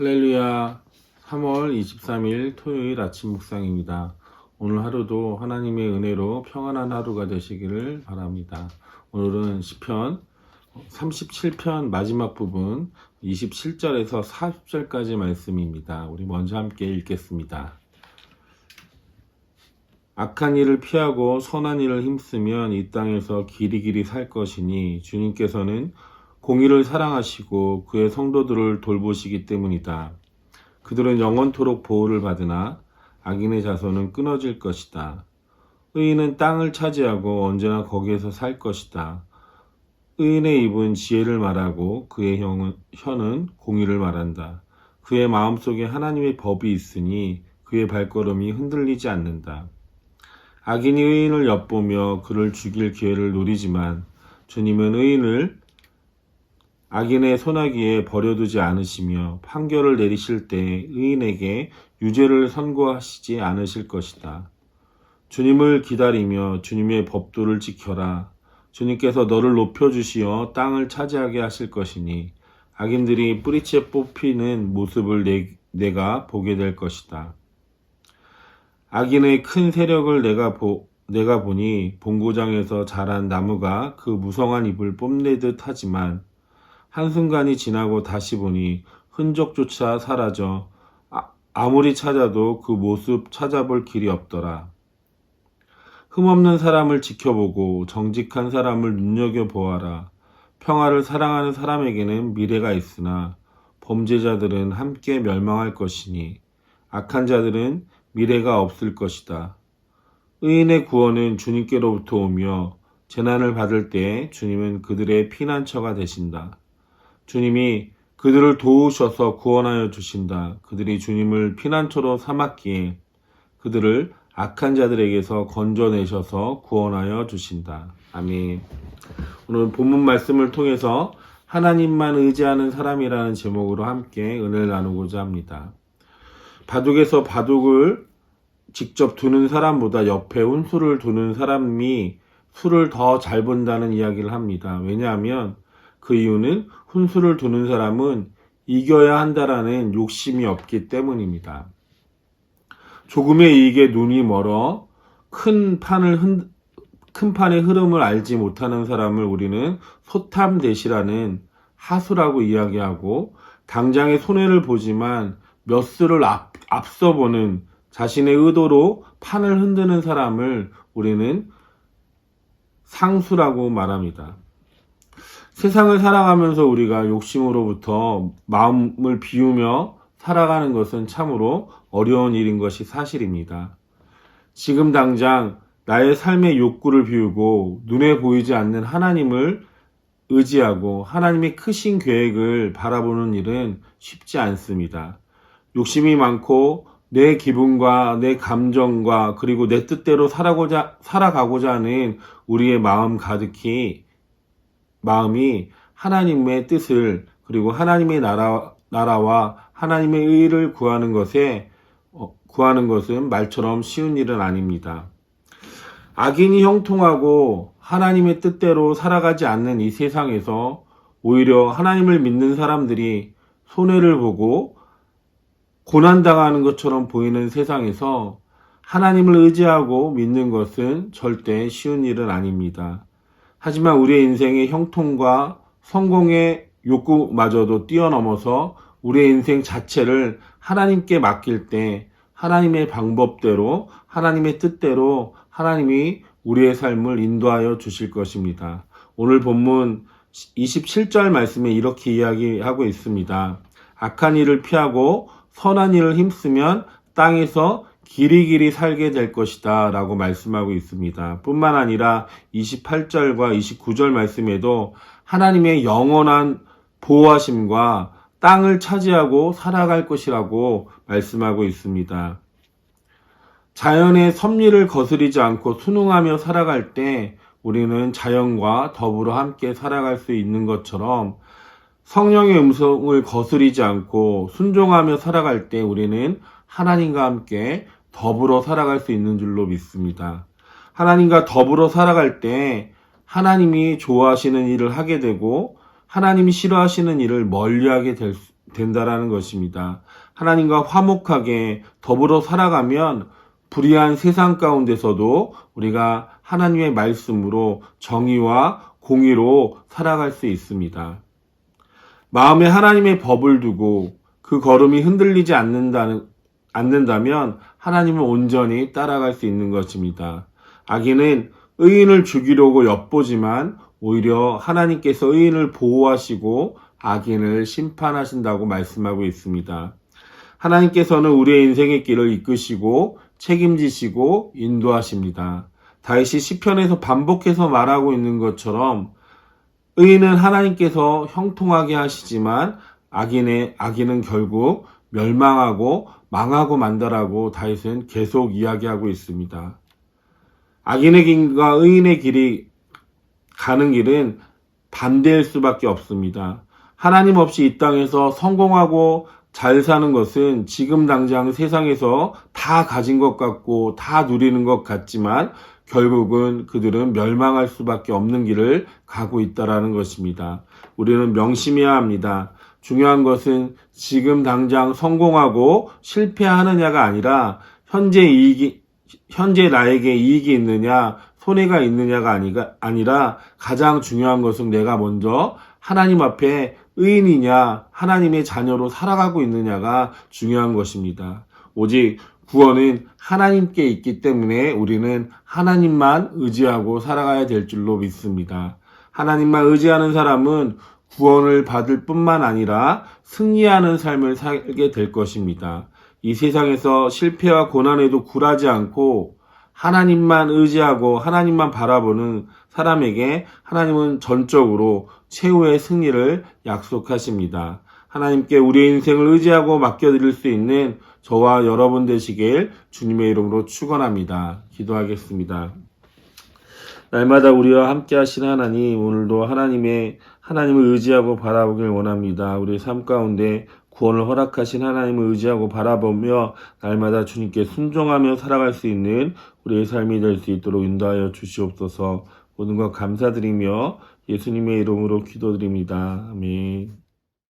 할렐루야. 3월 23일 토요일 아침 묵상입니다. 오늘 하루도 하나님의 은혜로 평안한 하루가 되시기를 바랍니다. 오늘은 시편 37편 마지막 부분 27절에서 40절까지 말씀입니다. 우리 먼저 함께 읽겠습니다. 악한 일을 피하고 선한 일을 힘쓰면 이 땅에서 길이길이 살 것이니 주님께서는 공의를 사랑하시고 그의 성도들을 돌보시기 때문이다. 그들은 영원토록 보호를 받으나 악인의 자손은 끊어질 것이다. 의인은 땅을 차지하고 언제나 거기에서 살 것이다. 의인의 입은 지혜를 말하고 그의 혀는 공의를 말한다. 그의 마음속에 하나님의 법이 있으니 그의 발걸음이 흔들리지 않는다. 악인이 의인을 엿보며 그를 죽일 기회를 노리지만 주님은 의인을 악인의 손아귀에 버려두지 않으시며 판결을 내리실 때 의인에게 유죄를 선고하시지 않으실 것이다. 주님을 기다리며 주님의 법도를 지켜라. 주님께서 너를 높여주시어 땅을 차지하게 하실 것이니 악인들이 뿌리채 뽑히는 모습을 내가 보게 될 것이다. 악인의 큰 세력을 내가 보니 본고장에서 자란 나무가 그 무성한 잎을 뽐내듯 하지만 한순간이 지나고 다시 보니 흔적조차 사라져 아무리 찾아도 그 모습 찾아볼 길이 없더라. 흠없는 사람을 지켜보고 정직한 사람을 눈여겨보아라. 평화를 사랑하는 사람에게는 미래가 있으나 범죄자들은 함께 멸망할 것이니 악한 자들은 미래가 없을 것이다. 의인의 구원은 주님께로부터 오며 재난을 받을 때 주님은 그들의 피난처가 되신다. 주님이 그들을 도우셔서 구원하여 주신다. 그들이 주님을 피난처로 삼았기에 그들을 악한 자들에게서 건져내셔서 구원하여 주신다. 아멘. 오늘 본문 말씀을 통해서 하나님만 의지하는 사람이라는 제목으로 함께 은혜를 나누고자 합니다. 바둑에서 바둑을 직접 두는 사람보다 옆에 운수를 두는 사람이 수를 더 잘 본다는 이야기를 합니다. 왜냐하면 그 이유는 훈수를 두는 사람은 이겨야 한다라는 욕심이 없기 때문입니다. 조금의 이익에 눈이 멀어 큰 판의 흐름을 알지 못하는 사람을 우리는 소탐대시라는 하수라고 이야기하고 당장의 손해를 보지만 몇 수를 앞서 보는 자신의 의도로 판을 흔드는 사람을 우리는 상수라고 말합니다. 세상을 살아가면서 우리가 욕심으로부터 마음을 비우며 살아가는 것은 참으로 어려운 일인 것이 사실입니다. 지금 당장 나의 삶의 욕구를 비우고 눈에 보이지 않는 하나님을 의지하고 하나님의 크신 계획을 바라보는 일은 쉽지 않습니다. 욕심이 많고 내 기분과 내 감정과 그리고 내 뜻대로 살아가고자 하는 우리의 마음이 하나님의 뜻을 그리고 하나님의 나라와 하나님의 의를 구하는 것은 말처럼 쉬운 일은 아닙니다. 악인이 형통하고 하나님의 뜻대로 살아가지 않는 이 세상에서 오히려 하나님을 믿는 사람들이 손해를 보고 고난당하는 것처럼 보이는 세상에서 하나님을 의지하고 믿는 것은 절대 쉬운 일은 아닙니다. 하지만 우리의 인생의 형통과 성공의 욕구마저도 뛰어넘어서 우리의 인생 자체를 하나님께 맡길 때 하나님의 방법대로 하나님의 뜻대로 하나님이 우리의 삶을 인도하여 주실 것입니다. 오늘 본문 27절 말씀에 이렇게 이야기하고 있습니다. 악한 일을 피하고 선한 일을 힘쓰면 땅에서 길이길이 살게 될 것이다 라고 말씀하고 있습니다. 뿐만 아니라 28절과 29절 말씀에도 하나님의 영원한 보호하심과 땅을 차지하고 살아갈 것이라고 말씀하고 있습니다. 자연의 섭리를 거스리지 않고 순응하며 살아갈 때 우리는 자연과 더불어 함께 살아갈 수 있는 것처럼 성령의 음성을 거스리지 않고 순종하며 살아갈 때 우리는 하나님과 함께 더불어 살아갈 수 있는 줄로 믿습니다. 하나님과 더불어 살아갈 때 하나님이 좋아하시는 일을 하게 되고 하나님이 싫어하시는 일을 멀리하게 된다라는 것입니다. 하나님과 화목하게 더불어 살아가면 불의한 세상 가운데서도 우리가 하나님의 말씀으로 정의와 공의로 살아갈 수 있습니다. 마음에 하나님의 법을 두고 그 걸음이 흔들리지 않는다면 하나님을 온전히 따라갈 수 있는 것입니다. 악인은 의인을 죽이려고 엿보지만 오히려 하나님께서 의인을 보호하시고 악인을 심판하신다고 말씀하고 있습니다. 하나님께서는 우리의 인생의 길을 이끄시고 책임지시고 인도하십니다. 다윗이 시편에서 반복해서 말하고 있는 것처럼 의인은 하나님께서 형통하게 하시지만 악인은 결국 멸망하고 망하고 만다라고 다윗은 계속 이야기하고 있습니다. 악인의 길과 의인의 길이 가는 길은 반대일 수밖에 없습니다. 하나님 없이 이 땅에서 성공하고 잘 사는 것은 지금 당장 세상에서 다 가진 것 같고 다 누리는 것 같지만 결국은 그들은 멸망할 수밖에 없는 길을 가고 있다라는 것입니다. 우리는 명심해야 합니다. 중요한 것은 지금 당장 성공하고 실패하느냐가 아니라 현재 나에게 이익이 있느냐, 손해가 있느냐가 아니라 가장 중요한 것은 내가 먼저 하나님 앞에 의인이냐, 하나님의 자녀로 살아가고 있느냐가 중요한 것입니다. 오직 구원은 하나님께 있기 때문에 우리는 하나님만 의지하고 살아가야 될 줄로 믿습니다. 하나님만 의지하는 사람은 구원을 받을 뿐만 아니라 승리하는 삶을 살게 될 것입니다. 이 세상에서 실패와 고난에도 굴하지 않고 하나님만 의지하고 하나님만 바라보는 사람에게 하나님은 전적으로 최후의 승리를 약속하십니다. 하나님께 우리의 인생을 의지하고 맡겨드릴 수 있는 저와 여러분 되시길 주님의 이름으로 축원합니다. 기도하겠습니다. 날마다 우리와 함께 하신 하나님, 오늘도 하나님을 의지하고 바라보길 원합니다. 우리의 삶 가운데 구원을 허락하신 하나님을 의지하고 바라보며 날마다 주님께 순종하며 살아갈 수 있는 우리의 삶이 될 수 있도록 인도하여 주시옵소서. 모든 것 감사드리며 예수님의 이름으로 기도드립니다. 아멘.